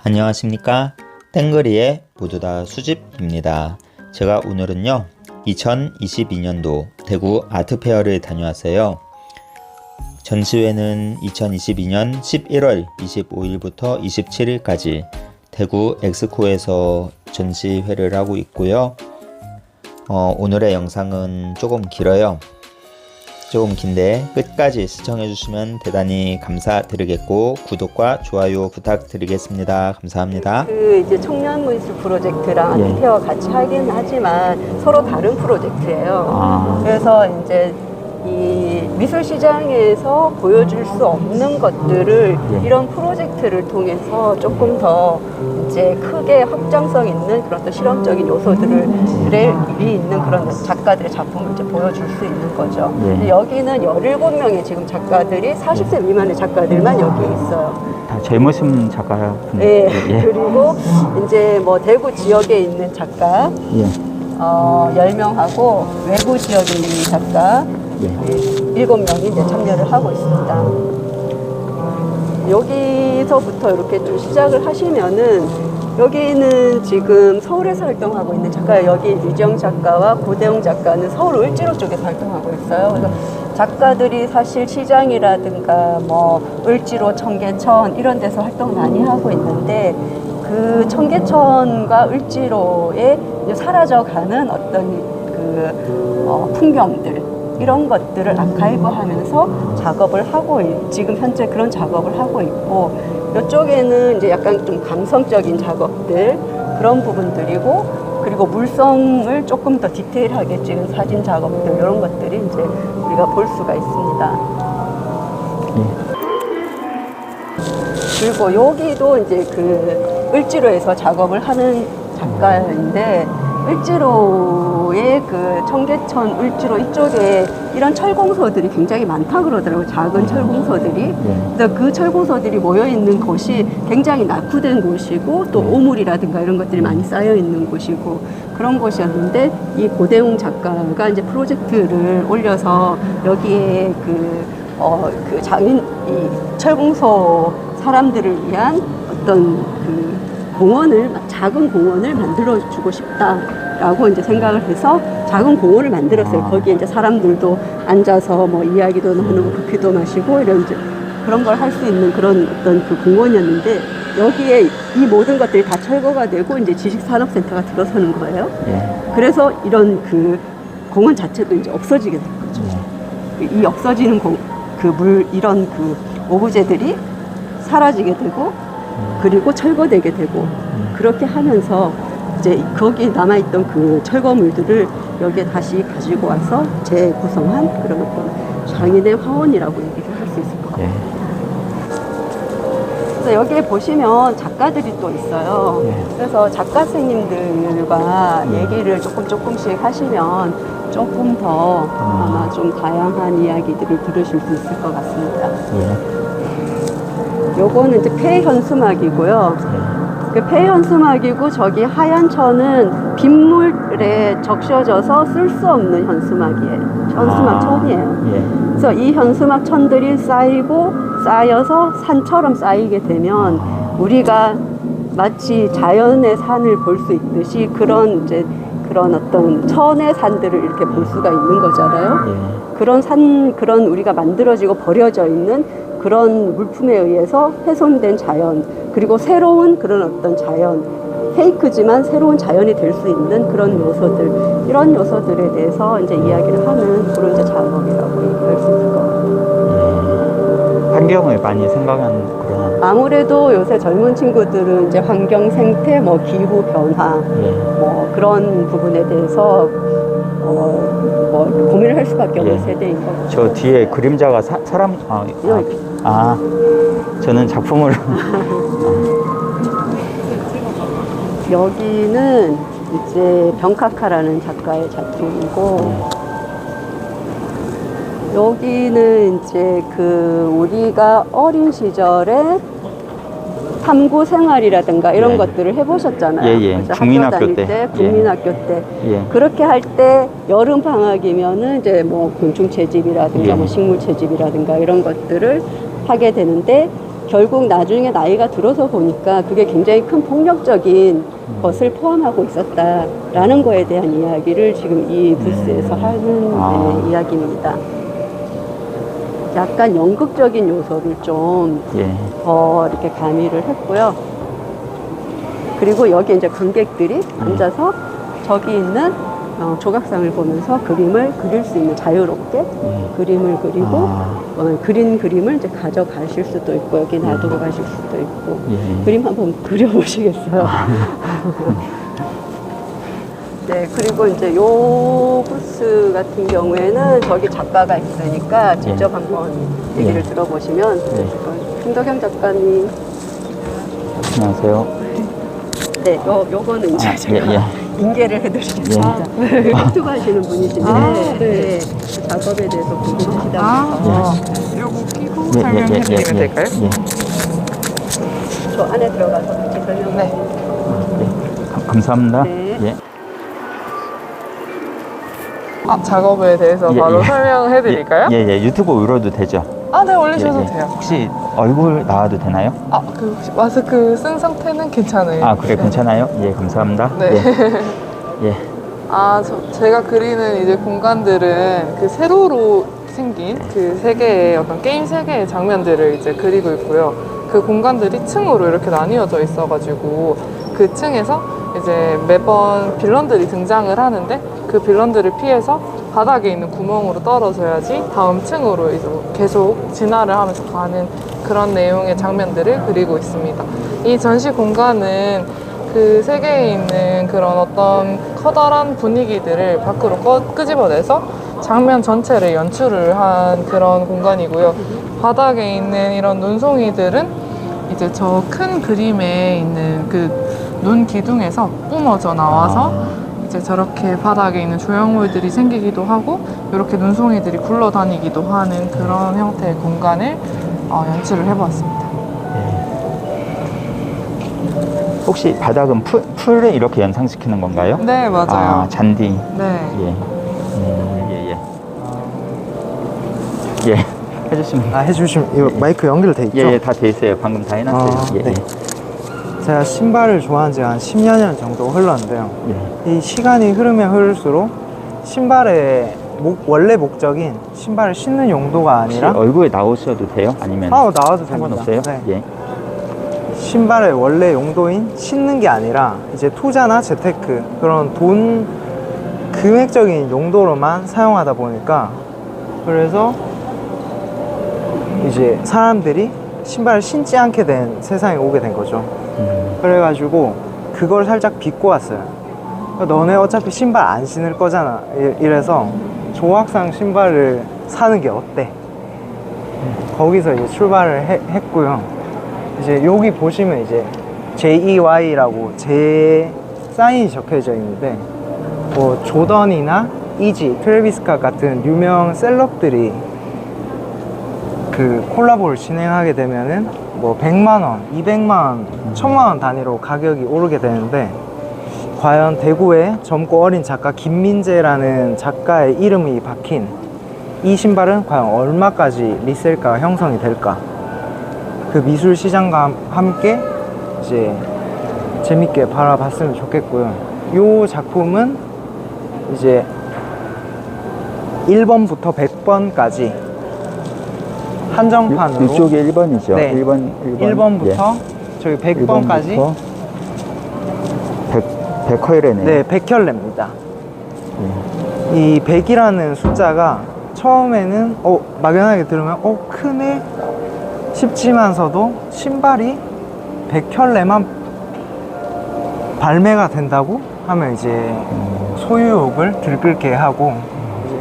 안녕하십니까, 땡그리의 모두 다 수집입니다. 제가 오늘은요 2022년도 대구 아트페어를 다녀왔어요. 전시회는 2022년 11월 25일부터 27일까지 대구 엑스코에서 전시회를 하고 있고요. 오늘의 영상은 조금 길어요. 조금 긴데 끝까지 시청해주시면 대단히 감사드리겠고, 구독과 좋아요 부탁드리겠습니다. 감사합니다. 이제 청년 문술 프로젝트랑 아트페어 같이 하긴 하지만 서로 다른 프로젝트예요. 그래서 이제 이 미술 시장에서 보여줄 수 없는 것들을 이런 프로젝트를 통해서 조금 더 이제 크게 확장성 있는 그런 또 실험적인 요소들이 있는 그런 작가들의 작품을 이제 보여줄 수 있는 거죠. 여기는 17명의 지금 작가들이 40세 미만의 작가들만 여기에 있어요. 다 젊으신 작가분들. 네. 그리고 이제 뭐 대구 지역에 있는 작가 10명하고 외부 지역에 있는 작가 7명이 이제 참여를 하고 있습니다. 여기서부터 이렇게 좀 시작을 하시면은, 여기는 지금 서울에서 활동하고 있는 작가예요. 여기 류정 작가와 고대웅 작가는 서울 을지로 쪽에서 활동하고 있어요. 그래서 작가들이 사실 시장이라든가 뭐 을지로, 청계천 이런 데서 활동 많이 하고 있는데, 그 청계천과 을지로에 사라져가는 어떤 풍경들, 이런 것들을 아카이브하면서 작업을 하고 지금 현재 그런 작업을 하고 있고, 이쪽에는 이제 약간 좀 감성적인 작업들, 그런 부분들이고, 그리고 물성을 조금 더 디테일하게 찍은 사진 작업들, 이런 것들이 이제 우리가 볼 수가 있습니다. 그리고 여기도 이제 그 을지로에서 작업을 하는 작가인데, 을지로의 그 청계천, 을지로 이쪽에 이런 철공소들이 굉장히 많다 그러더라고요. 작은 철공소들이. 그래서 그 철공소들이 모여있는 곳이 굉장히 낙후된 곳이고, 또 오물이라든가 이런 것들이 많이 쌓여있는 곳이고, 그런 곳이었는데, 이 고대웅 작가가 이제 프로젝트를 올려서 여기에 이 철공소 사람들을 위한 어떤 작은 공원을 만들어주고 싶다라고 이제 생각을 해서 작은 공원을 만들었어요. 거기에 이제 사람들도 앉아서 뭐 이야기도 나누고 커피도 마시고 이런 이제 그런 걸 할 수 있는 그런 어떤 그 공원이었는데, 여기에 이 모든 것들이 다 철거가 되고 이제 지식산업센터가 들어서는 거예요. 그래서 이런 그 공원 자체도 이제 없어지게 된 거죠. 이 없어지는 이런 그 오브제들이 사라지게 되고, 그리고 철거되게 되고, 그렇게 하면서 이제 거기에 남아있던 그 철거물들을 여기에 다시 가지고 와서 재구성한 그런 어떤 장인의 화원이라고 얘기를 할 수 있을 것 같아요. 그래서 여기에 보시면 작가들이 또 있어요. 그래서 작가 선생님들과 얘기를 조금씩 하시면 조금 더 아마 좀 다양한 이야기들을 들으실 수 있을 것 같습니다. 요거는 이제 폐현수막이고요. 그 폐현수막이고, 저기 하얀 천은 빗물에 적셔져서 쓸 수 없는 현수막이에요. 현수막 천이에요. 그래서 이 현수막 천들이 쌓여서 산처럼 쌓이게 되면 우리가 마치 자연의 산을 볼 수 있듯이 그런 어떤 천의 산들을 이렇게 볼 수가 있는 거잖아요. 그런 우리가 만들어지고 버려져 있는 그런 물품에 의해서 훼손된 자연, 그리고 새로운 그런 어떤 자연, 페이크지만 새로운 자연이 될 수 있는 그런 요소들, 이런 요소들에 대해서 이제 이야기를 하는 그런 이제 작업이라고 얘기할 수 있을 것 같아요. 환경을 많이 생각하는 그런. 아무래도 요새 젊은 친구들은 이제 환경 생태, 뭐 기후 변화, 뭐 그런 부분에 대해서 뭐 고민을 할 수밖에 없는 세대인 것 같아요. 저 뒤에 그림자가 사람, 저는 작품으로. 여기는 이제 병카카라는 작가의 작품이고, 여기는 이제 우리가 어린 시절에 탐구 생활이라든가 이런 것들을 해보셨잖아요. 국민학교 때, 국민학교 때. 그렇게 할 때 여름 방학이면은 이제 뭐 곤충 채집이라든가 뭐 식물 채집이라든가 이런 것들을 하게 되는데 결국 나중에 나이가 들어서 보니까 그게 굉장히 큰 폭력적인 것을 포함하고 있었다라는 거에 대한 이야기를 지금 이 부스에서 하는 네, 이야기입니다. 약간 연극적인 요소를 좀 더 이렇게 가미를 했고요. 그리고 여기 이제 관객들이 앉아서 저기 있는 조각상을 보면서 그림을 그릴 수 있는 자유롭게 그림을 그리고 그린 그림을 이제 가져가실 수도 있고 여기 놔두고 가실 수도 있고 그림 한번 그려보시겠어요? 네, 그리고 이제 요 부스 같은 경우에는 저기 작가가 있으니까 직접 한번 얘기를 들어보시면 김덕영 작가님. 안녕하세요. 네, 요거는 이제 제가 인계를 해드리겠습니다. 유튜브 하시는 분이신데 네, 그 작업에 대해서 궁금하시다고 요거 끼고 설명해드리면 될까요? 저 안에 들어가서 같이 설명해 감사합니다. 네. 작업에 대해서 바로 설명해드릴까요? 유튜브 올려도 되죠? 네, 올리셔도 돼요. 혹시 얼굴 나와도 되나요? 그 혹시 마스크 쓴 상태는 괜찮아요. 그래, 괜찮아요? 감사합니다. 네. 예. 제가 그리는 이제 공간들은 그 세로로 생긴 그 세계의 어떤 게임 세계의 장면들을 이제 그리고 있고요. 그 공간들이 층으로 이렇게 나뉘어져 있어가지고 그 층에서 이제 매번 빌런들이 등장을 하는데 그 빌런들을 피해서 바닥에 있는 구멍으로 떨어져야지 다음 층으로 이제 계속 진화를 하면서 가는 그런 내용의 장면들을 그리고 있습니다. 이 전시 공간은 그 세계에 있는 그런 어떤 커다란 분위기들을 밖으로 끄집어내서 장면 전체를 연출을 한 그런 공간이고요. 바닥에 있는 이런 눈송이들은 이제 저 큰 그림에 있는 그 눈 기둥에서 뿜어져 나와서 이제 저렇게 바닥에 있는 조형물들이 생기기도 하고 이렇게 눈송이들이 굴러다니기도 하는 그런 형태의 공간을 연출을 해보았습니다. 혹시 바닥은 풀을 이렇게 연상시키는 건가요? 네, 맞아요. 잔디. 네. 해주시면. 해주시면 이거 마이크 연결돼 있죠? 다 돼 있어요. 방금 다 해놨어요. 네. 제가 신발을 좋아한 지 한 10여 년 정도 흘렀는데요. 이 시간이 흐르면 흐를수록 신발의 원래 목적인 신발을 신는 용도가 아니라 얼굴에 나오셔도 돼요? 아니면 나와도 됩니다. 상관없어요? 네. 신발의 원래 용도인 신는 게 아니라 이제 투자나 재테크 그런 돈 금액적인 용도로만 사용하다 보니까 그래서 이제 사람들이 신발을 신지 않게 된 세상에 오게 된 거죠. 그래가지고 그걸 살짝 비꼬았어요. 너네 어차피 신발 안 신을 거잖아. 이래서 조각상 신발을 사는 게 어때? 거기서 이제 출발을 했고요. 이제 여기 보시면 이제 JEY라고 제 사인이 적혀져 있는데 뭐 조던이나 이지, 트래비스 스캇 같은 유명 셀럽들이 그 콜라보를 진행하게 되면은 뭐 100만원, 200만원, 1000만원 단위로 가격이 오르게 되는데 과연 대구의 젊고 어린 작가 김민재라는 작가의 이름이 박힌 이 신발은 과연 얼마까지 리셀가가 형성이 될까? 그 미술 시장과 함께 이제 재밌게 바라봤으면 좋겠고요. 이 작품은 이제 1번부터 100번까지 한정판으로 이쪽이 1번이죠? 네. 1번부터 저기 100번까지 100컬레네요. 네, 100켤레입니다. 이 100이라는 숫자가 처음에는 막연하게 들으면 크네 싶지만서도 신발이 100켤레만 발매가 된다고 하면 이제 소유욕을 들끓게 하고 이제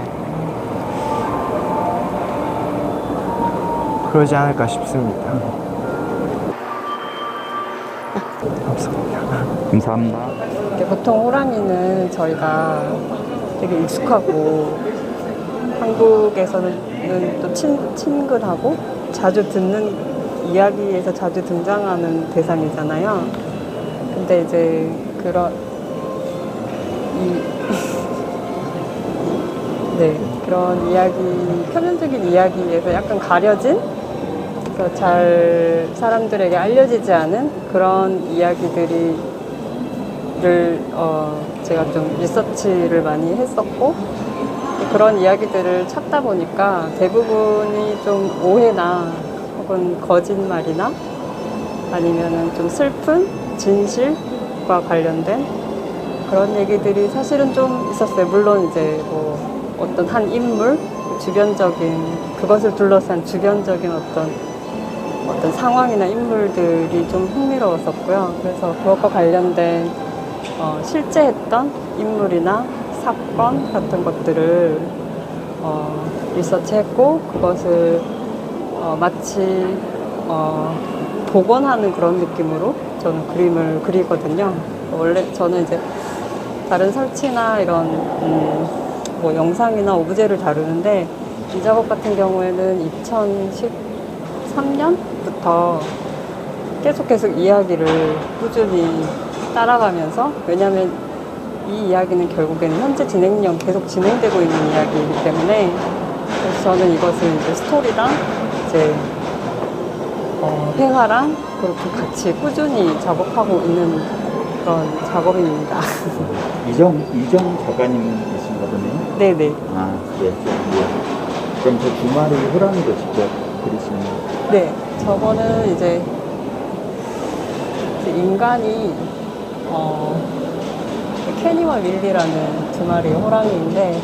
그러지 않을까 싶습니다. 감사합니다. 보통 호랑이는 저희가 되게 익숙하고 한국에서는 또 친근하고 자주 듣는 이야기에서 자주 등장하는 대상이잖아요. 근데 이제 그런 이야기, 표면적인 이야기에서 약간 가려진 그래서 잘 사람들에게 알려지지 않은 그런 이야기들을 제가 좀 리서치를 많이 했었고 그런 이야기들을 찾다 보니까 대부분이 좀 오해나 혹은 거짓말이나 아니면은 좀 슬픈 진실과 관련된 그런 얘기들이 사실은 좀 있었어요. 물론 이제 뭐 어떤 한 인물, 주변적인 그것을 둘러싼 주변적인 어떤 상황이나 인물들이 좀 흥미로웠었고요. 그래서 그것과 관련된 실제 했던 인물이나 사건 같은 것들을 리서치했고 그것을 마치 복원하는 그런 느낌으로 저는 그림을 그리거든요. 원래 저는 이제 다른 설치나 이런 뭐 영상이나 오브제를 다루는데 이 작업 같은 경우에는 2013년부터 계속 이야기를 꾸준히 따라가면서 왜냐하면 이 이야기는 결국에는 현재 계속 진행되고 있는 이야기이기 때문에 그래서 저는 이것을 이제 스토리랑 이제 회화랑 그렇게 같이 꾸준히 작업하고 있는 그런 작업입니다. 이정 작가님이신가 보네요. 네네. 아, 예. 그럼 저 두 마리 호랑이도 직접 그리시는 거예요? 네, 저거는 이제 인간이 케니와 윌리라는 두 마리 호랑이인데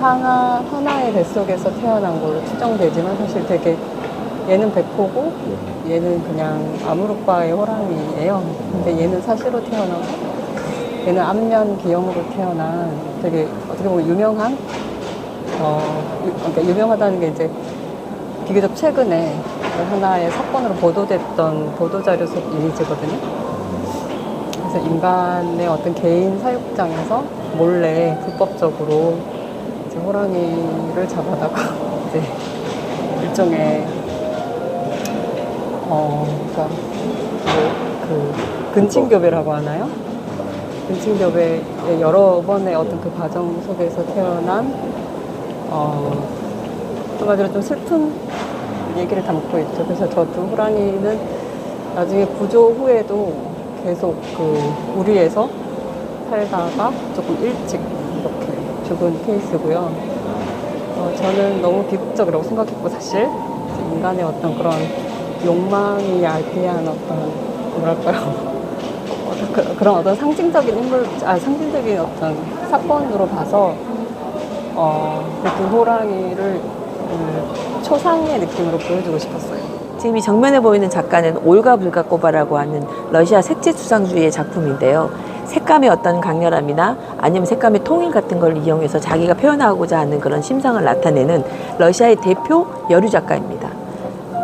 하나의 뱃속에서 태어난 걸로 추정되지만 사실 되게 얘는 백호고 얘는 그냥 아무르과의 호랑이에요. 근데 얘는 사시로 태어나고 얘는 안면 기형으로 태어난 되게 어떻게 보면 유명한 그러니까 유명하다는 게 이제 비교적 최근에 하나의 사건으로 보도됐던 보도자료 속 이미지거든요. 그래서 인간의 어떤 개인 사육장에서 몰래 불법적으로 이제 호랑이를 잡아다가 이제 일종의 그러니까 뭐 근친교배라고 하나요? 근친교배의 여러 번의 어떤 그 과정 속에서 태어난 한마디로 좀 슬픈 얘기를 담고 있죠. 그래서 저 두 호랑이는 나중에 구조 후에도 계속 그 우리에서 살다가 조금 일찍 이렇게 죽은 케이스고요. 저는 너무 비극적이라고 생각했고 사실 인간의 어떤 그런 욕망이 얄피한 어떤 뭐랄까요? 그런 어떤 상징적인 상징적인 어떤 사건으로 봐서 그 호랑이를 초상의 느낌으로 보여주고 싶었어요. 지금 이 정면에 보이는 작가는 올가 불가코바라고 하는 러시아 색채 추상주의의 작품인데요. 색감의 어떤 강렬함이나 아니면 색감의 통일 같은 걸 이용해서 자기가 표현하고자 하는 그런 심상을 나타내는 러시아의 대표 여류 작가입니다.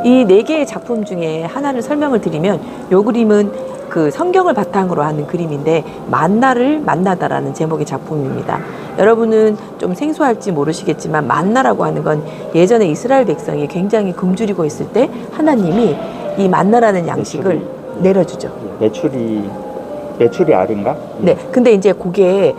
이 4개의 작품 중에 하나를 설명을 드리면 이 그림은 그 성경을 바탕으로 하는 그림인데 만나를 만나다라는 제목의 작품입니다. 여러분은 좀 생소할지 모르시겠지만 만나라고 하는 건 예전에 이스라엘 백성이 굉장히 굶주리고 있을 때 하나님이 이 만나라는 양식을 내려주죠. 메추리 알인가? 네. 근데 이제 그게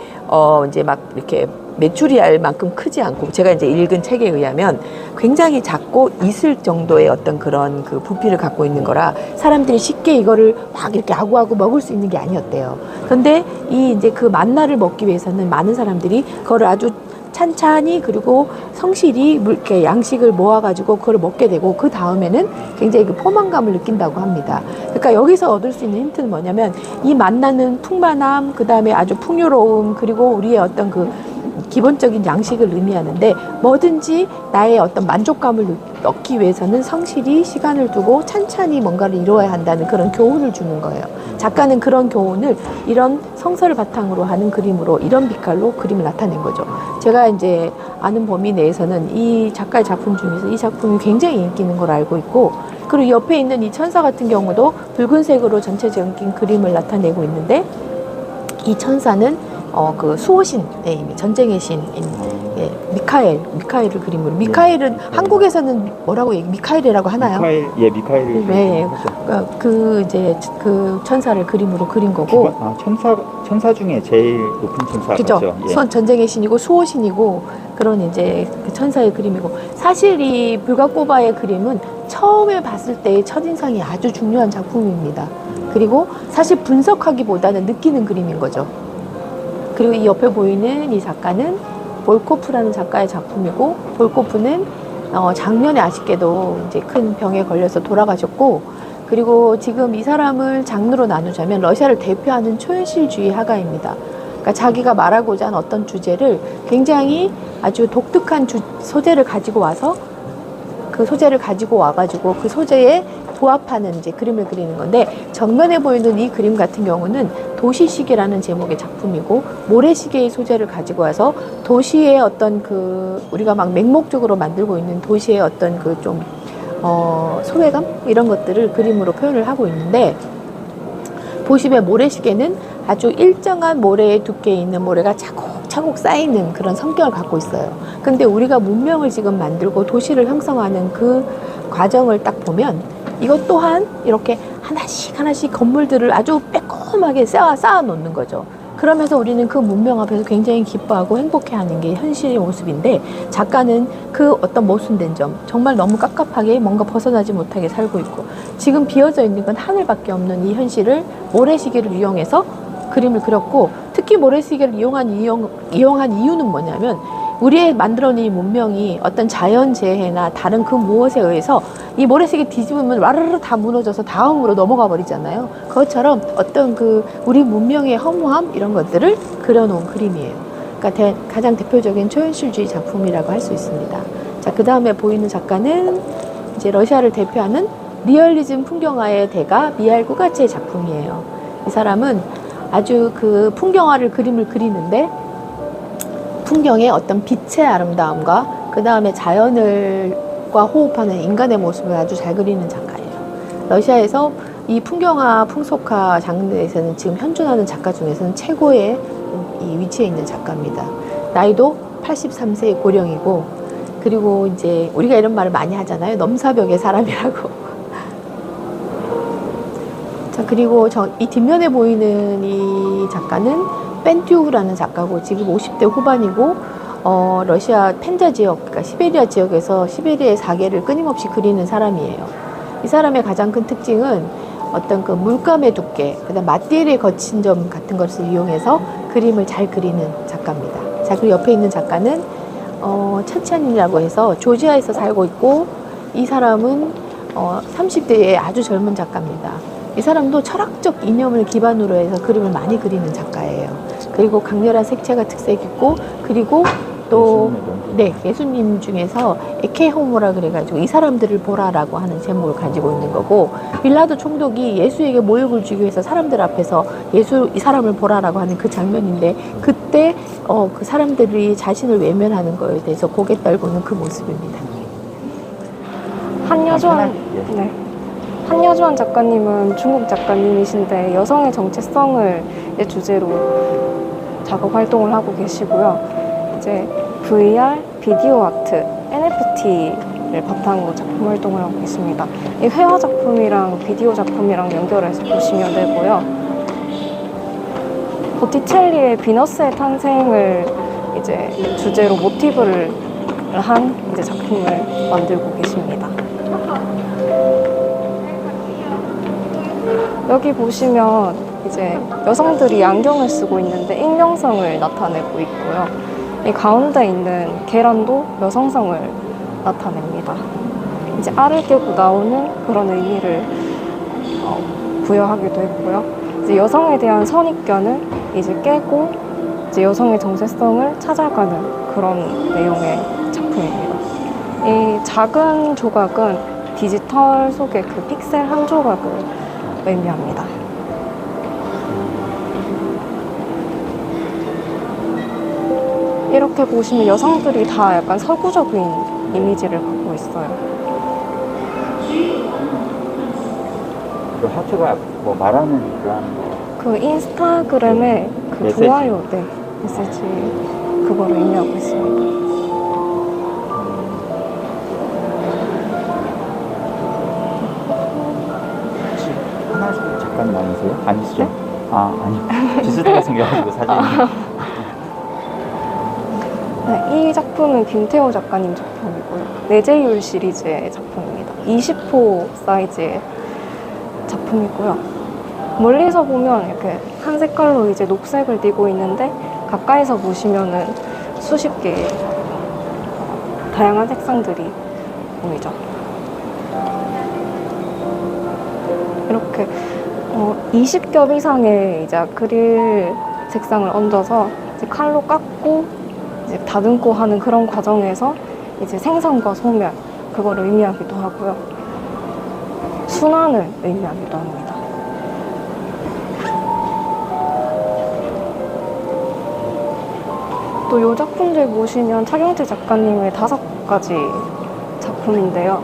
이제 막 이렇게 메추리 알만큼 크지 않고 제가 이제 읽은 책에 의하면 굉장히 작고 있을 정도의 어떤 그런 그 부피를 갖고 있는 거라 사람들이 쉽게 이거를 막 이렇게 아구아구 먹을 수 있는 게 아니었대요. 그런데 이 이제 그 만나를 먹기 위해서는 많은 사람들이 그거를 아주 찬찬히 그리고 성실히 이렇게 양식을 모아가지고 그걸 먹게 되고 그 다음에는 굉장히 그 포만감을 느낀다고 합니다. 그러니까 여기서 얻을 수 있는 힌트는 뭐냐면 이 만나는 풍만함, 그 다음에 아주 풍요로움, 그리고 우리의 어떤 그 기본적인 양식을 의미하는데 뭐든지 나의 어떤 만족감을 얻기 위해서는 성실히 시간을 두고 찬찬히 뭔가를 이루어야 한다는 그런 교훈을 주는 거예요. 작가는 그런 교훈을 이런 성서를 바탕으로 하는 그림으로 이런 빛깔로 그림을 나타낸 거죠. 제가 이제 아는 범위 내에서는 이 작가의 작품 중에서 이 작품이 굉장히 인기 있는 걸 알고 있고 그리고 옆에 있는 이 천사 같은 경우도 붉은색으로 전체적인 그림을 나타내고 있는데 이 천사는 그 수호신에 이미 전쟁의 신인 예, 미카엘을 그림으로. 미카엘은 한국에서는 뭐라고 미카엘이라고 하나요? 미카엘. 네, 그 이제 그 천사를 그림으로 그린 거고. 천사 중에 제일 높은 천사죠. 그죠. 예. 전쟁의 신이고 수호신이고 그런 이제 그 천사의 그림이고, 사실 이 불가꼬바의 그림은 처음에 봤을 때의 첫인상이 아주 중요한 작품입니다. 그리고 사실 분석하기보다는 느끼는 그림인 거죠. 그리고 이 옆에 보이는 이 작가는 볼코프라는 작가의 작품이고, 볼코프는 작년에 아쉽게도 이제 큰 병에 걸려서 돌아가셨고, 그리고 지금 이 사람을 장르로 나누자면 러시아를 대표하는 초현실주의 화가입니다. 그러니까 자기가 말하고자 하는 어떤 주제를 굉장히 아주 독특한 소재를 가지고 와서 그 소재를 가지고 와가지고 그 소재에 부합하는 이제 그림을 그리는 건데, 정면에 보이는 이 그림 같은 경우는 도시시계라는 제목의 작품이고, 모래시계의 소재를 가지고 와서 도시의 어떤 그 우리가 막 맹목적으로 만들고 있는 도시의 어떤 그 좀 소외감 이런 것들을 그림으로 표현을 하고 있는데, 보시면 모래시계는 아주 일정한 모래의 두께에 있는 모래가 차곡차곡 쌓이는 그런 성격을 갖고 있어요. 근데 우리가 문명을 지금 만들고 도시를 형성하는 그 과정을 딱 보면 이것 또한 이렇게 하나씩 건물들을 아주 빼꼼하게 쌓아 놓는 거죠. 그러면서 우리는 그 문명 앞에서 굉장히 기뻐하고 행복해하는 게 현실의 모습인데, 작가는 그 어떤 모순된 점, 정말 너무 깝깝하게 뭔가 벗어나지 못하게 살고 있고, 지금 비어져 있는 건 하늘밖에 없는 이 현실을 모래시계를 이용해서 그림을 그렸고, 특히 모래시계를 이용한 이유는 뭐냐면, 우리의 만들어낸 문명이 어떤 자연재해나 다른 그 무엇에 의해서 이 모래시계 뒤집으면 와르르 다 무너져서 다음으로 넘어가 버리잖아요. 그것처럼 어떤 그 우리 문명의 허무함 이런 것들을 그려놓은 그림이에요. 그러니까 가장 대표적인 초현실주의 작품이라고 할 수 있습니다. 자, 그 다음에 보이는 작가는 이제 러시아를 대표하는 리얼리즘 풍경화의 대가 미하일 꾸가체의 작품이에요. 이 사람은 아주 그 풍경화를 그림을 그리는데, 풍경의 어떤 빛의 아름다움과 그 다음에 자연과 호흡하는 인간의 모습을 아주 잘 그리는 작가예요. 러시아에서 이 풍경화, 풍속화 장르에서는 지금 현존하는 작가 중에서는 최고의 이 위치에 있는 작가입니다. 나이도 83세의 고령이고, 그리고 이제 우리가 이런 말을 많이 하잖아요. 넘사벽의 사람이라고. 자, 그리고 이 뒷면에 보이는 이 작가는 벤튜라는 작가고, 지금 50대 후반이고, 러시아 펜자 지역, 그러니까 시베리아 지역에서 시베리아의 사계를 끊임없이 그리는 사람이에요. 이 사람의 가장 큰 특징은 어떤 그 물감의 두께, 그다음 마띠엘의 거친 점 같은 것을 이용해서 그림을 잘 그리는 작가입니다. 자, 그리고 옆에 있는 작가는 차찬이라고 해서 조지아에서 살고 있고, 이 사람은 30대의 아주 젊은 작가입니다. 이 사람도 철학적 이념을 기반으로 해서 그림을 많이 그리는 작가예요. 그리고 강렬한 색채가 특색있고, 그리고 또 예수님 중에서 에케호모라 그래가지고 이 사람들을 보라라고 하는 제목을 가지고 있는 거고, 빌라도 총독이 예수에게 모욕을 주기 위해서 사람들 앞에서 이 사람을 보라라고 하는 그 장면인데, 그때 그 사람들이 자신을 외면하는 거에 대해서 고개 떨고는 그 모습입니다. 한여주한 작가님은 중국 작가님이신데 여성의 정체성을 주제로 작업 활동을 하고 계시고요. 이제 VR, 비디오 아트, NFT를 바탕으로 작품 활동을 하고 계십니다. 이 회화 작품이랑 비디오 작품이랑 연결해서 보시면 되고요. 보티첼리의 비너스의 탄생을 이제 주제로 모티브를 한 이제 작품을 만들고 계십니다. 여기 보시면 이제 여성들이 안경을 쓰고 있는데 익명성을 나타내고 있고요. 이 가운데 있는 계란도 여성성을 나타냅니다. 이제 알을 깨고 나오는 그런 의미를 부여하기도 했고요. 이제 여성에 대한 선입견을 이제 깨고 이제 여성의 정체성을 찾아가는 그런 내용의 작품입니다. 이 작은 조각은 디지털 속의 그 픽셀 한 조각을 의미합니다. 이렇게 보시면 여성들이 다 약간 서구적인 이미지를 갖고 있어요. 그 하트가 뭐 말하는 그런 그 인스타그램에 그 메시지. 좋아요, 네, 메시지 그거를 의미하고 있습니다. 혹시 하나씩 작가님 아니세요? 아니시죠? 네? 아, 아니. 비슷하게 생겨가지고 사진이. 네, 이 작품은 김태호 작가님 작품이고요. 내재율 시리즈의 작품입니다. 20호 사이즈의 작품이고요. 멀리서 보면 이렇게 한 색깔로 이제 녹색을 띠고 있는데 가까이서 보시면은 수십 개의 다양한 색상들이 보이죠. 이렇게 20겹 이상의 이제 아크릴 색상을 얹어서 이제 칼로 깎고 이제 다듬고 하는 그런 과정에서 이제 생선과 소멸 그거를 의미하기도 하고요. 순환을 의미하기도 합니다. 또 이 작품들 보시면 차경태 작가님의 5가지 작품인데요.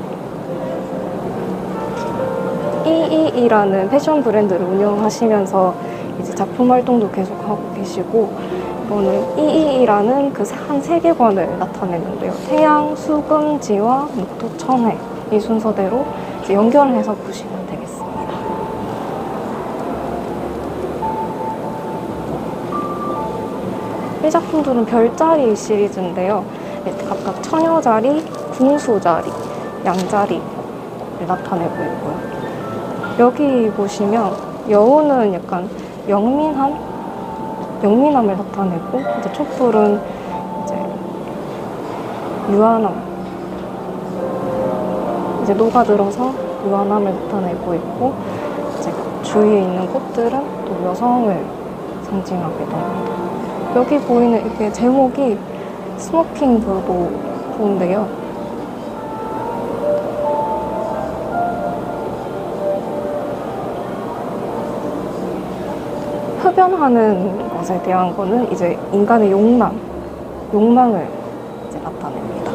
이이이라는 패션 브랜드를 운영하시면서 이제 작품 활동도 계속하고 계시고, 이거는 이이이라는 그 한 세계관을 나타내는데요. 태양, 수금지와 목토, 천해 이 순서대로 이제 연결해서 보시면 되겠습니다. 이 작품들은 별자리 시리즈인데요. 각각 처녀자리, 궁수자리, 양자리를 나타내고 있고요. 여기 보시면 여우는 약간 영민함을 나타내고, 이제 촛불은 이제 유한함, 이제 녹아들어서 유한함을 나타내고 있고, 이제 주위에 있는 꽃들은 또 여성을 상징하기도 합니다. 여기 보이는 이게 제목이 스모킹 보인데요. 흡연하는 것에 대한 거는 이제 인간의 욕망을 이제 나타냅니다.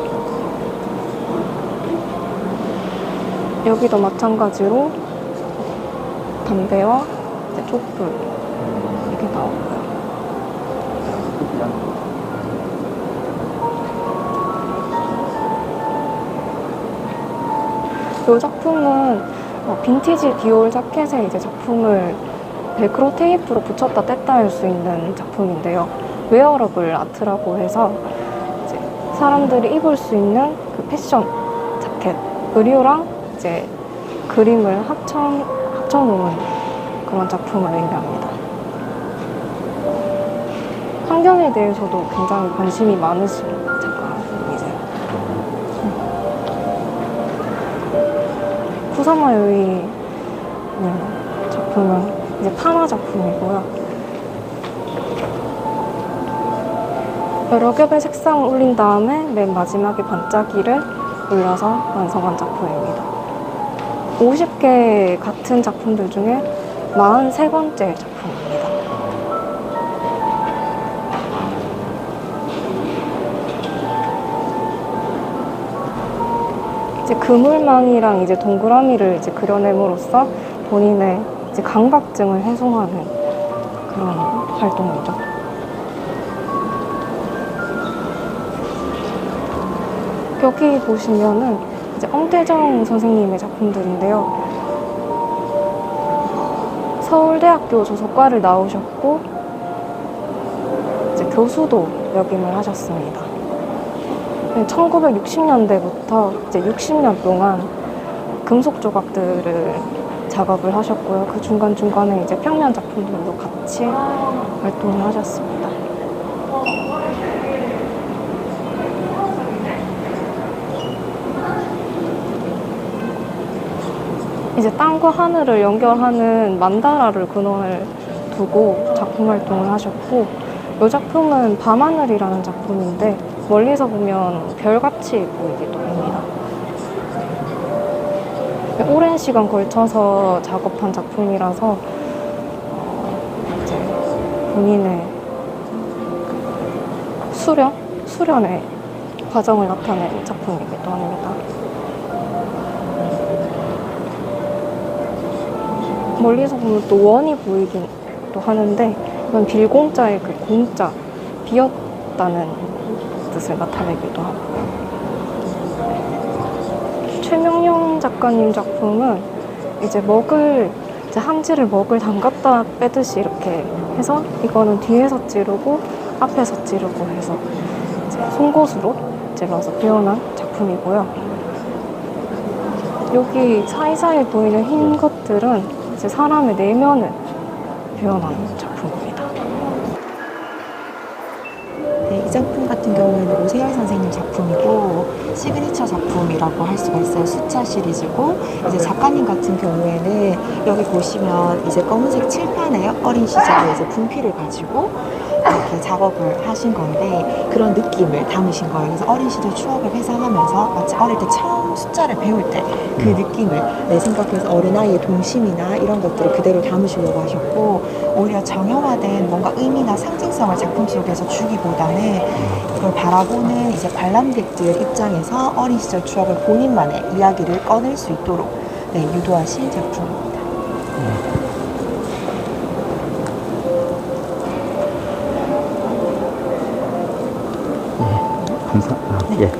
여기도 마찬가지로 담배와 이제 촛불 이렇게 나오고요. 이 작품은 빈티지 디올 자켓에 이제 작품을 벨크로 테이프로 붙였다 뗐다 할 수 있는 작품인데요. 웨어러블 아트라고 해서 이제 사람들이 입을 수 있는 그 패션 자켓, 의류랑 이제 그림을 합쳐놓은 그런 작품을 의미합니다. 환경에 대해서도 굉장히 관심이 많으신 작가님이세요. 쿠사마 요이님 작품은 이제 파마 작품이고요. 여러 겹의 색상을 올린 다음에 맨 마지막에 반짝이를 올려서 완성한 작품입니다. 50개 같은 작품들 중에 43번째 작품입니다. 이제 그물망이랑 이제 동그라미를 이제 그려냄으로써 본인의 이제 강박증을 해소하는 그런 활동이죠. 여기 보시면은 이제 엄태정 선생님의 작품들인데요. 서울대학교 조속과를 나오셨고 이제 교수도 역임을 하셨습니다. 1960년대부터 이제 60년 동안 금속 조각들을 작업을 하셨고요. 그 중간중간에 이제 평면 작품들도 같이 활동을 하셨습니다. 이제 땅과 하늘을 연결하는 만다라를 근원을 두고 작품 활동을 하셨고, 이 작품은 밤하늘이라는 작품인데 멀리서 보면 별같이 보이기도 합니다. 오랜 시간 걸쳐서 작업한 작품이라서 이제 본인의 수련의 과정을 나타낸 작품이기도 합니다. 멀리서 보면 또 원이 보이기도 하기도 하는데 이건 빌공자의 그 공자, 비었다는 뜻을 나타내기도 하고. 최명용 작가님 작품은 이제 한지를 먹을 담갔다 빼듯이 이렇게 해서 이거는 뒤에서 찌르고 앞에서 찌르고 해서 이제 송곳으로 찔러서 표현한 작품이고요. 여기 사이사이 보이는 흰 것들은 이제 사람의 내면을 표현한 작품입니다. 네, 이 작품 같은 경우에는 오세열 선생님 작품이고 시그니처 작품이라고 할 수가 있어요. 수차 시리즈고 이제 작가님 같은 경우에는 여기 보시면 이제 검은색 칠판에 어린 시절에 이제 분필을 가지고 이렇게 작업을 하신 건데 그런 느낌을 담으신 거예요. 그래서 어린 시절 추억을 회상하면서 마치 어릴 때 처음 숫자를 배울 때 그 느낌을 생각해서 어린아이의 동심이나 이런 것들을 그대로 담으시려고 하셨고 오히려 정형화된 뭔가 의미나 상징성을 작품 속에서 주기보다는 이걸 바라보는 이제 관람객들 입장에서 어린 시절 추억을 본인만의 이야기를 꺼낼 수 있도록 유도하신 작품입니다. 감사합니다. 예.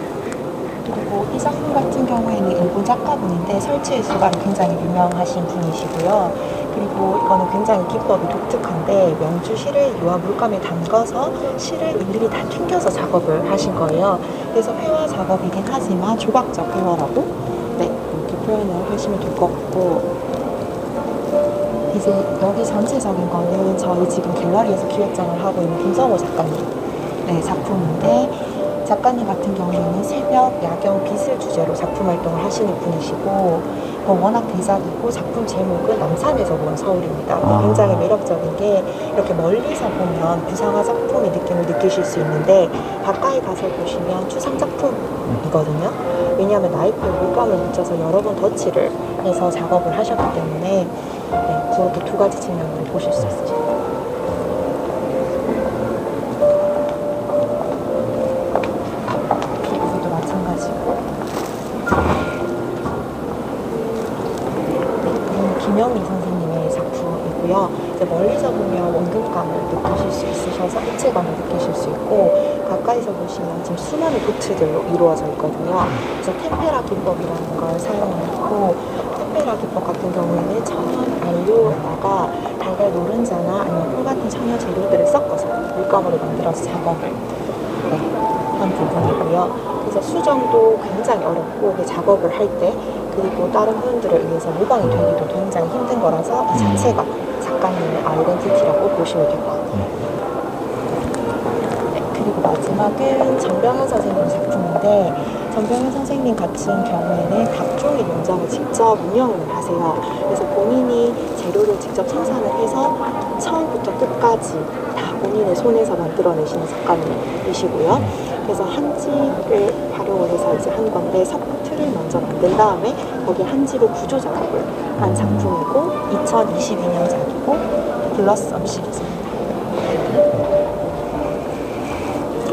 그리고 이 작품 같은 경우에는 일본 작가분인데 설치의 수가로 굉장히 유명하신 분이시고요. 그리고 이거는 굉장히 기법이 독특한데 명주실을 유화 물감에 담가서 실을 일일이 다 튕겨서 작업을 하신 거예요. 그래서 회화 작업이긴 하지만 조각적 회화라고 이렇게 표현을 하시면 될 것 같고 이제 여기 전체적인 거는 저희 지금 갤러리에서 기획장을 하고 있는 김성호 작가님 작품인데 작가님 같은 경우에는 새벽, 야경, 빛을 주제로 작품 활동을 하시는 분이시고 워낙 대작이고 작품 제목은 남산에서 본 서울입니다. 굉장히 매력적인 게 이렇게 멀리서 보면 부상화 작품의 느낌을 느끼실 수 있는데 가까이 가서 보시면 추상 작품이거든요. 왜냐하면 나이프에 물감을 묻혀서 여러 번 덧칠을 해서 작업을 하셨기 때문에 그렇게 두 가지 측면으로 보실 수 있으십니다. 김영희 선생님의 작품이고요. 이제 멀리서 보면 원근감을 느끼실 수 있으셔서 입체감을 느끼실 수 있고 가까이서 보시면 지금 수많은 도트들로 이루어져 있거든요. 그래서 템페라 기법이라는 걸 사용했고 템페라 기법 같은 경우에는 천연 원료에다가 달걀 노른자나 아니면 꿀 같은 천연 재료들을 섞어서 물감으로 만들어서 작업을 한 부분이고요. 그래서 수정도 굉장히 어렵고 작업을 할 때 그리고 다른 분들에 의해서 모방이 되기도 굉장히 힘든 거라서 이 자체가 작가님의 아이덴티티라고 보시면 될 것 같아요. 그리고 마지막은 전병현 선생님 작품인데 전병현 선생님 같은 경우에는 각종의 농장을 직접 운영을 하세요. 그래서 본인이 재료를 직접 생산을 해서 처음부터 끝까지 다 본인의 손에서 만들어내시는 작가님이시고요. 그래서 한지를 활용을 해서 이제 한 건데 석틀을 먼저 만든 다음에 거기에 한지로 구조 작업을 한 작품이고 2022년작이고 블러썸 시리즈입니다.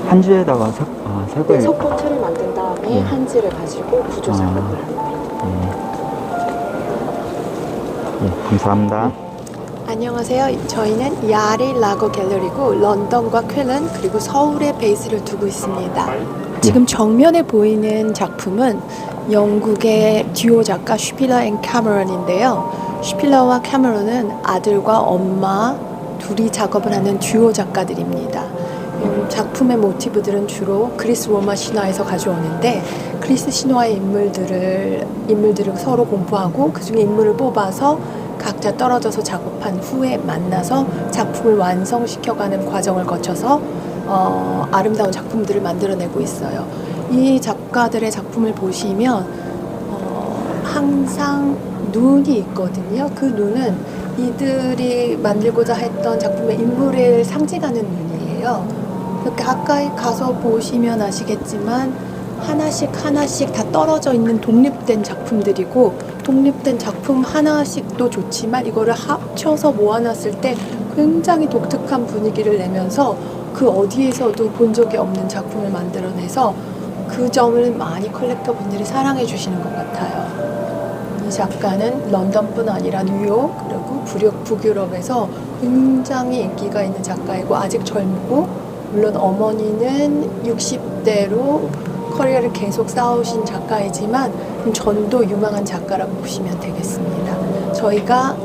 한지에다가 색을 석포틀을 만든 다음에 한지를 가지고 구조 작업을 한 거예요. 감사합니다. 안녕하세요. 저희는 야리 라고 갤러리고 런던과 쾰른 그리고 서울에 베이스를 두고 있습니다. 지금 정면에 보이는 작품은 영국의 듀오 작가 슈필러 앤 캐머런인데요. 슈필러와 캐머런은 아들과 엄마 둘이 작업을 하는 듀오 작가들입니다. 작품의 모티브들은 주로 그리스 로마 신화에서 가져오는데 그리스 신화의 인물들을 서로 공부하고 그중에 인물을 뽑아서 각자 떨어져서 작업한 후에 만나서 작품을 완성시켜가는 과정을 거쳐서 아름다운 작품들을 만들어내고 있어요. 이 작가들의 작품을 보시면 항상 눈이 있거든요. 그 눈은 이들이 만들고자 했던 작품의 인물을 상징하는 눈이에요. 가까이 가서 보시면 아시겠지만 하나씩 다 떨어져 있는 독립된 작품들이고 독립된 작품 하나씩도 좋지만 이거를 합쳐서 모아놨을 때 굉장히 독특한 분위기를 내면서 그 어디에서도 본 적이 없는 작품을 만들어내서 그 점을 많이 컬렉터 분들이 사랑해 주시는 것 같아요. 이 작가는 런던뿐 아니라 뉴욕 그리고 북유럽에서 굉장히 인기가 있는 작가이고 아직 젊고 물론 어머니는 60대로 커리어를 계속 쌓으신 작가이지만 전도 유망한 작가라고 보시면 되겠습니다. 저희가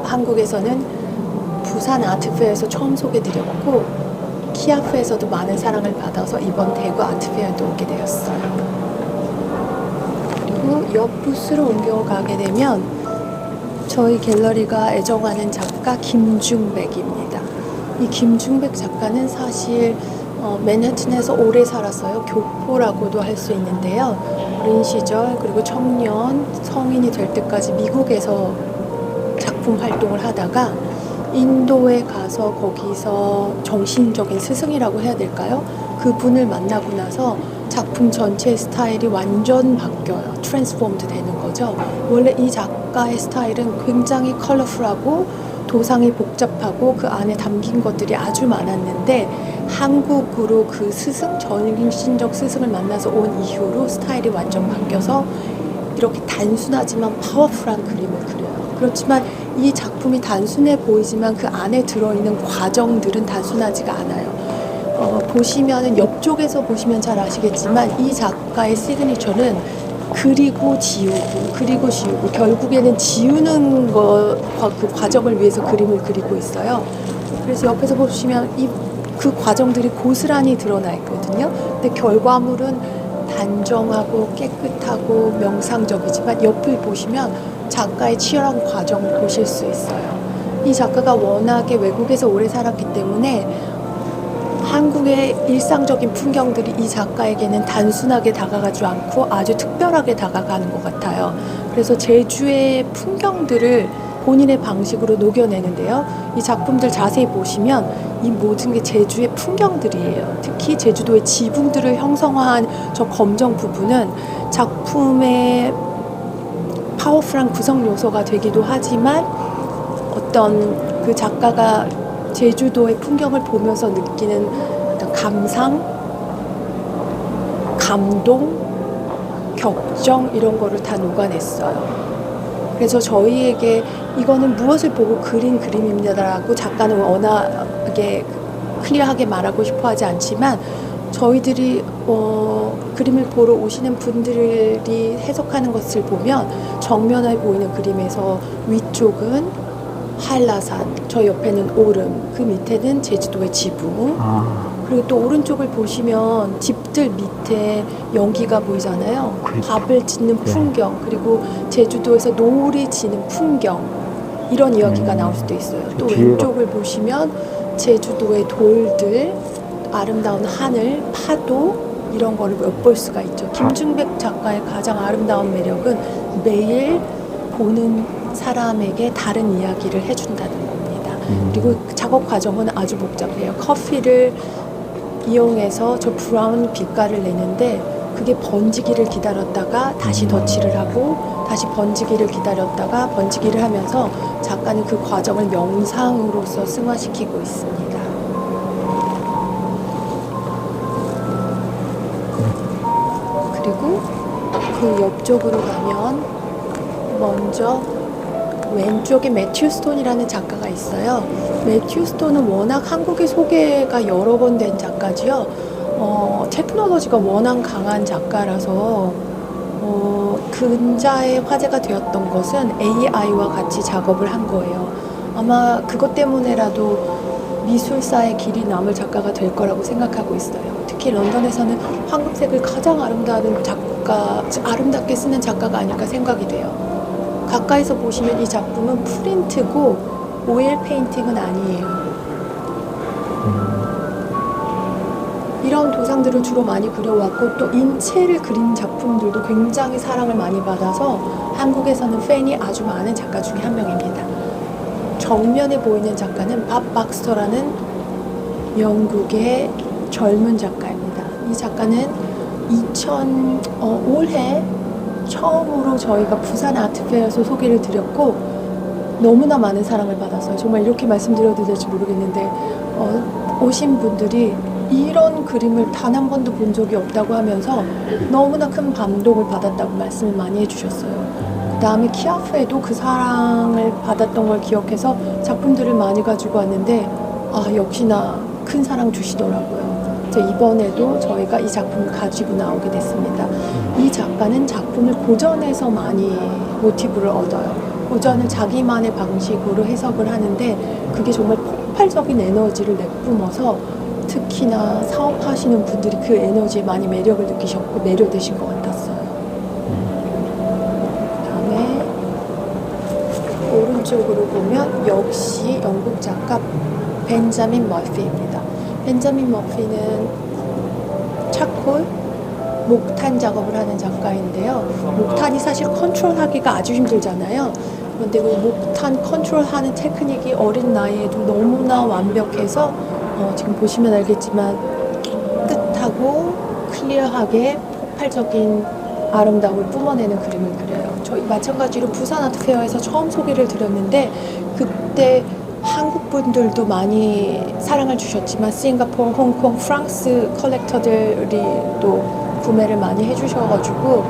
한국에서는 부산 아트페어에서 처음 소개드렸고 키아프에서도 많은 사랑을 받아서 이번 대구 아트페어에도 오게 되었어요. 그리고 옆 부스로 옮겨가게 되면 저희 갤러리가 애정하는 작가 김중백입니다. 이 김중백 작가는 사실 맨해튼에서 오래 살았어요. 교포라고도 할 수 있는데요. 어린 시절 그리고 청년, 성인이 될 때까지 미국에서 작품 활동을 하다가 인도에 가서 거기서 정신적인 스승이라고 해야 될까요? 그분을 만나고 나서 작품 전체의 스타일이 완전 바뀌어요. 트랜스폼드 되는 거죠. 원래 이 작가의 스타일은 굉장히 컬러풀하고 도상이 복잡하고 그 안에 담긴 것들이 아주 많았는데 한국으로 그 스승, 정신적 스승을 만나서 온 이후로 스타일이 완전 바뀌어서 이렇게 단순하지만 파워풀한 그림을 그려요. 그렇지만 이 작품이 단순해 보이지만 그 안에 들어있는 과정들은 단순하지가 않아요. 보시면은 옆쪽에서 보시면 잘 아시겠지만 이 작가의 시그니처는 그리고 지우고 결국에는 지우는 것과 그 과정을 위해서 그림을 그리고 있어요. 그래서 옆에서 보시면 그 과정들이 고스란히 드러나 있거든요. 근데 결과물은 단정하고 깨끗하고 명상적이지만 옆을 보시면 작가의 치열한 과정을 보실 수 있어요. 이 작가가 워낙에 외국에서 오래 살았기 때문에 한국의 일상적인 풍경들이 이 작가에게는 단순하게 다가가지 않고 아주 특별하게 다가가는 것 같아요. 그래서 제주의 풍경들을 본인의 방식으로 녹여내는데요. 이 작품들 자세히 보시면 이 모든 게 제주의 풍경들이에요. 특히 제주도의 지붕들을 형성한 저 검정 부분은 작품의 파워풀한 구성 요소가 되기도 하지만 어떤 그 작가가 제주도의 풍경을 보면서 느끼는 어떤 감상, 감동, 격정 이런 거를 다 녹아냈어요. 그래서 저희에게 이거는 무엇을 보고 그린 그림입니다라고 작가는 워낙에 클리어하게 말하고 싶어 하지 않지만 저희들이 그림을 보러 오시는 분들이 해석하는 것을 보면 정면에 보이는 그림에서 위쪽은 한라산, 저 옆에는 오름, 그 밑에는 제주도의 지붕, 그리고 또 오른쪽을 보시면 집들 밑에 연기가 보이잖아요. 밥을 짓는 풍경, 그리고 제주도에서 노을이 지는 풍경, 이런 이야기가 나올 수도 있어요. 또 왼쪽을 보시면 제주도의 돌들, 아름다운 하늘, 파도, 이런 거를 엿볼 수가 있죠. 김중백 작가의 가장 아름다운 매력은 매일 보는 사람에게 다른 이야기를 해준다는 겁니다. 그리고 작업 과정은 아주 복잡해요. 커피를 이용해서 저 브라운 빛깔을 내는데 그게 번지기를 기다렸다가 다시 덧칠을 하고 다시 번지기를 기다렸다가 번지기를 하면서 작가는 그 과정을 명상으로서 승화시키고 있습니다. 그리고 그 옆쪽으로 가면 먼저 왼쪽에 매튜 스톤이라는 작가가 있어요. 매튜 스톤은 워낙 한국에 소개가 여러 번 된 작가지요. 테크놀로지가 워낙 강한 작가라서 근자의 화제가 되었던 것은 AI와 같이 작업을 한 거예요. 아마 그것 때문에라도 미술사의 길이 남을 작가가 될 거라고 생각하고 있어요. 특히 런던에서는 황금색을 가장 아름답게 쓰는 작가가 아닐까 생각이 돼요. 가까이서 보시면 이 작품은 프린트고 오일 페인팅은 아니에요. 이런 도상들을 주로 많이 그려왔고 또 인체를 그린 작품들도 굉장히 사랑을 많이 받아서 한국에서는 팬이 아주 많은 작가 중에 한 명입니다. 정면에 보이는 작가는 밥 박스터라는 영국의 젊은 작가입니다. 이 작가는 올해 처음으로 저희가 부산 아트페어에서 소개를 드렸고 너무나 많은 사랑을 받았어요. 정말 이렇게 말씀드려도 될지 모르겠는데 오신 분들이 이런 그림을 단 한 번도 본 적이 없다고 하면서 너무나 큰 감동을 받았다고 말씀을 많이 해주셨어요. 그다음에 키아프에도 그 사랑을 받았던 걸 기억해서 작품들을 많이 가지고 왔는데 역시나 큰 사랑 주시더라고요. 그래서 이번에도 저희가 이 작품을 가지고 나오게 됐습니다. 이 작가는 작품을 고전에서 많이 모티브를 얻어요. 고전을 자기만의 방식으로 해석을 하는데 그게 정말 폭발적인 에너지를 내뿜어서 특히나 사업하시는 분들이 그 에너지에 많이 매력을 느끼셨고 매료되신 것 같았어요. 그다음에 오른쪽으로 보면 역시 영국 작가 벤자민 머피입니다. 벤자민 머피는 차콜, 목탄 작업을 하는 작가인데요. 목탄이 사실 컨트롤하기가 아주 힘들잖아요. 그런데 그 목탄 컨트롤하는 테크닉이 어린 나이에도 너무나 완벽해서 지금 보시면 알겠지만 뜻하고 클리어하게 폭발적인 아름다움을 뿜어내는 그림을 그려요. 저희 마찬가지로 부산 아트페어에서 처음 소개를 드렸는데 그때 한국 분들도 많이 사랑을 주셨지만 싱가포르, 홍콩, 프랑스 컬렉터들이 또 구매를 많이 해주셔가지고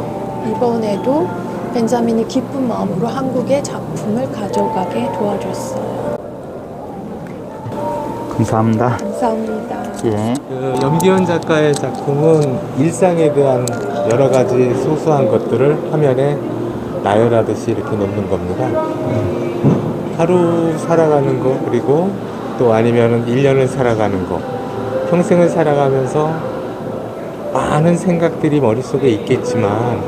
이번에도 벤자민이 기쁜 마음으로 한국의 작품을 가져가게 도와줬어요. 감사합니다. 감사합니다. 예. 염기현 작가의 작품은 일상에 대한 여러 가지 소소한 것들을 화면에 나열하듯이 이렇게 놓는 겁니다. 하루 살아가는 거, 그리고 또 아니면은 1년을 살아가는 거, 평생을 살아가면서 많은 생각들이 머릿속에 있겠지만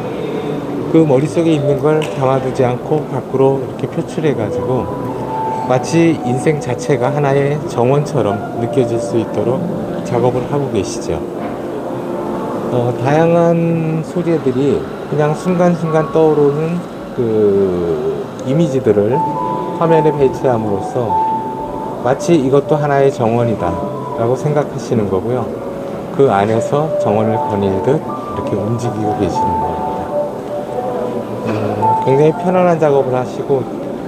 그 머릿속에 있는 걸 담아두지 않고 밖으로 이렇게 표출해가지고 마치 인생 자체가 하나의 정원처럼 느껴질 수 있도록 작업을 하고 계시죠. 다양한 소재들이 그냥 순간순간 떠오르는 그 이미지들을 화면에 배치함으로써 마치 이것도 하나의 정원이다 라고 생각하시는 거고요. 그 안에서 정원을 거닐듯 이렇게 움직이고 계시는 겁니다. 굉장히 편안한 작업을 하시고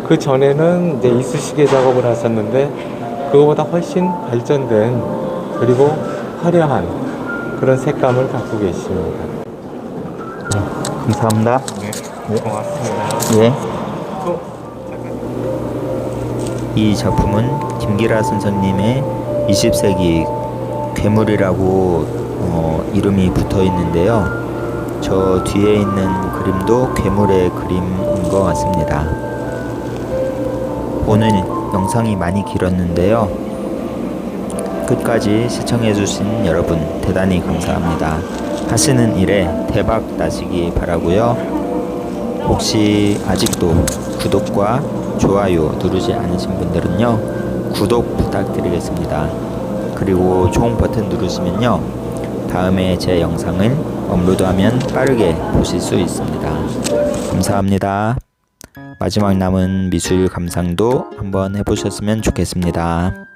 그 전에는 이제 이쑤시개 작업을 하셨는데 그거보다 훨씬 발전된 그리고 화려한 그런 색감을 갖고 계십니다. 감사합니다. 네, 고맙습니다. 예. 이 작품은 김기라 선생님의 20세기 괴물이라고 이름이 붙어 있는데요. 저 뒤에 있는 그림도 괴물의 그림인 것 같습니다. 오늘 영상이 많이 길었는데요. 끝까지 시청해주신 여러분 대단히 감사합니다. 하시는 일에 대박 나시기 바라고요. 혹시 아직도 구독과 좋아요 누르지 않으신 분들은요, 구독 부탁드리겠습니다. 그리고 총 버튼 누르시면요, 다음에 제 영상을 업로드하면 빠르게 보실 수 있습니다. 감사합니다. 마지막 남은 미술 감상도 한번 해보셨으면 좋겠습니다.